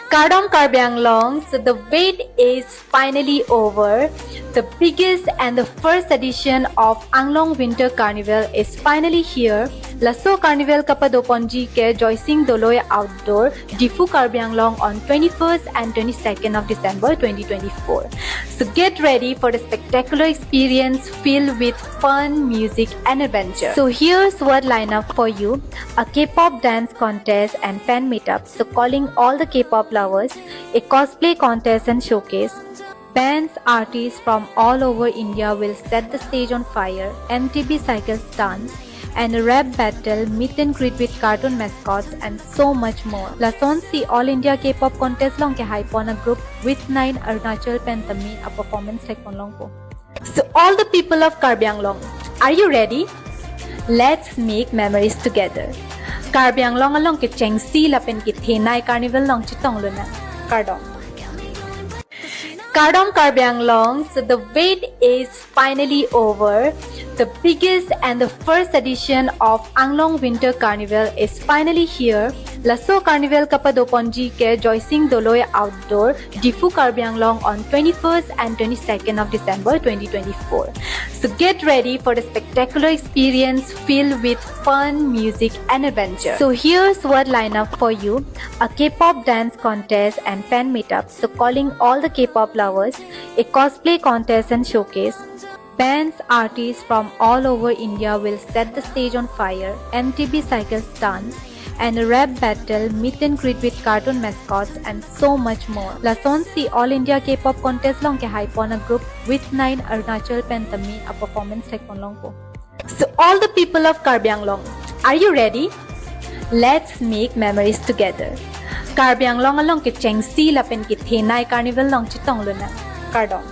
Kardom Karbyang so the wait is finally over. The biggest and the first edition of Anglong Winter Carnival is finally here. Lasso Carnival Kapadoponji ke Joising Doloi outdoor Diphu Karbyang on 21st and 22nd of December 2024. So get ready for the spectacular experience filled with fun, music and adventure. So here's what lineup for you: a K-pop dance contest and fan meetup. So calling all the K-pop lovers, a cosplay contest and showcase. Bands, artists from all over India will set the stage on fire, MTB cycle stunts, and a rap battle, meet and greet with cartoon mascots, and so much more. Lason si All India K-pop contest long ke hype on a group with 9 Arunachal Pentami a performance like on long ko. So all the people of Karbyang, are you ready? Let's make memories together. Karbyang along ke cheng si lapen ki thenai carnival long chitong luna. Kardom. Kardom Karbyang so the wait is finally over. The biggest and the first edition of Anglong Winter Carnival is finally here. Lasso Carnival Kapadoponji ke Joising Doloi outdoor Diphu Karbyang on 21st and 22nd of December 2024. So get ready for the spectacular experience filled with fun, music and adventure. So here's what lineup for you: a K-pop dance contest and fan meetup. So calling all the K-pop lovers, a cosplay contest and showcase. Bands, artists from all over India will set the stage on fire, MTB cycle stunts, and a rap battle, meet and greet with cartoon mascots, and so much more. Lason si All India K-pop contest long ke hype on a group with 9 Arunachal Pentami a performance like on long ko. So all the people of Karbyang, are you ready? Let's make memories together. Karbyang along ke cheng si lapen ki thenai carnival long chitong luna. Kardom.